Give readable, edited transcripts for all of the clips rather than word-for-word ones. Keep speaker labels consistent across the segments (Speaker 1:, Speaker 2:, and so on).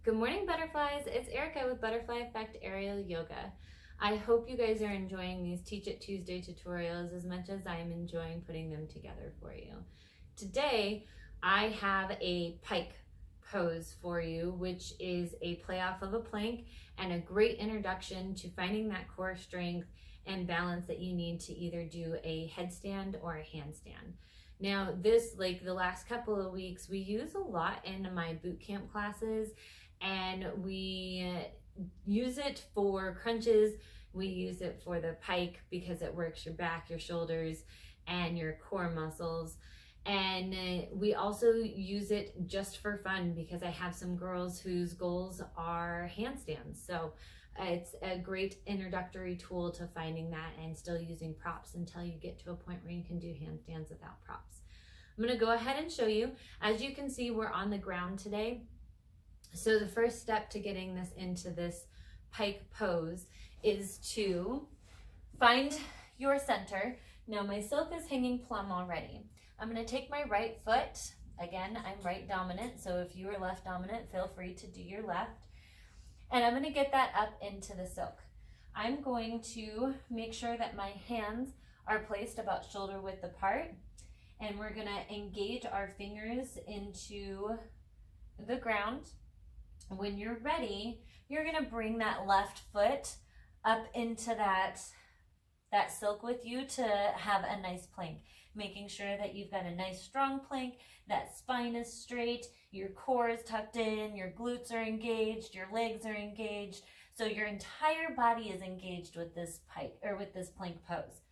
Speaker 1: Good morning, butterflies. It's Erica with Butterfly Effect Aerial Yoga. I hope you guys are enjoying these Teach It Tuesday tutorials as much as I am enjoying putting them together for you. Today, I have a pike pose for you, which is a play off of a plank and a great introduction to finding that core strength and balance that you need to either do a headstand or a handstand. Now, this, like the last couple of weeks, we use a lot in my boot camp classes, and we use it for crunches. We use it for the pike because it works your back, your shoulders, and your core muscles. And we also use it just for fun because I have some girls whose goals are handstands. So it's a great introductory tool to finding that and still using props until you get to a point where you can do handstands without props. I'm going to go ahead and show you. As you can see, we're on the ground today. So the first step to getting this into this pike pose is to find your center. Now my silk is hanging plumb already. I'm going to take my right foot. Again, I'm right dominant, so if you are left dominant, feel free to do your left. And I'm going to get that up into the silk. I'm going to make sure that my hands are placed about shoulder width apart, and we're going to engage our fingers into the ground. When you're ready, you're going to bring that left foot up into that silk with you to have a nice plank, making sure that you've got a nice strong plank, that spine is straight, your core is tucked in, your glutes are engaged, your legs are engaged, so your entire body is engaged with this pike or with this plank pose.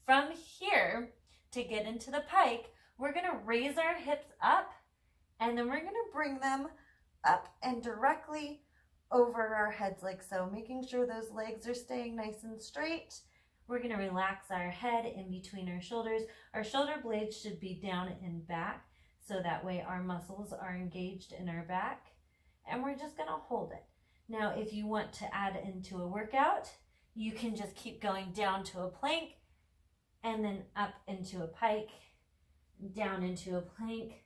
Speaker 1: From here, to get into the pike, we're going to raise our hips up, and then we're going to bring them up and directly over our heads like so, making sure those legs are staying nice and straight. We're going to relax our head in between our shoulders. Our shoulder blades should be down and back, so that way our muscles are engaged in our back, and we're just going to hold it. Now, if you want to add into a workout, you can just keep going down to a plank and then up into a pike, down into a plank,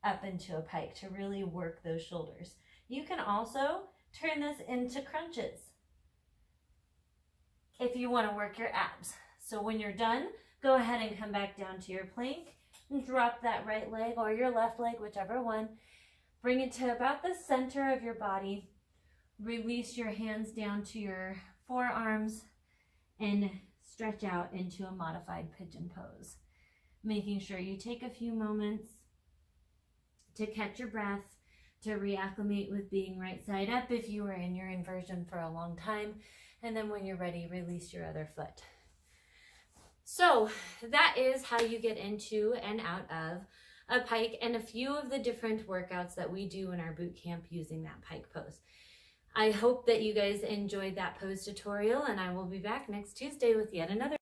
Speaker 1: up into a pike to really work those shoulders. You can also turn this into crunches if you want to work your abs. So when you're done, go ahead and come back down to your plank and drop that right leg or your left leg, whichever one. Bring it to about the center of your body. Release your hands down to your forearms and stretch out into a modified pigeon pose. Making sure you take a few moments to catch your breath, to reacclimate with being right side up if you were in your inversion for a long time. And then when you're ready, release your other foot. So that is how you get into and out of a pike and a few of the different workouts that we do in our boot camp using that pike pose. I hope that you guys enjoyed that pose tutorial, and I will be back next Tuesday with yet another.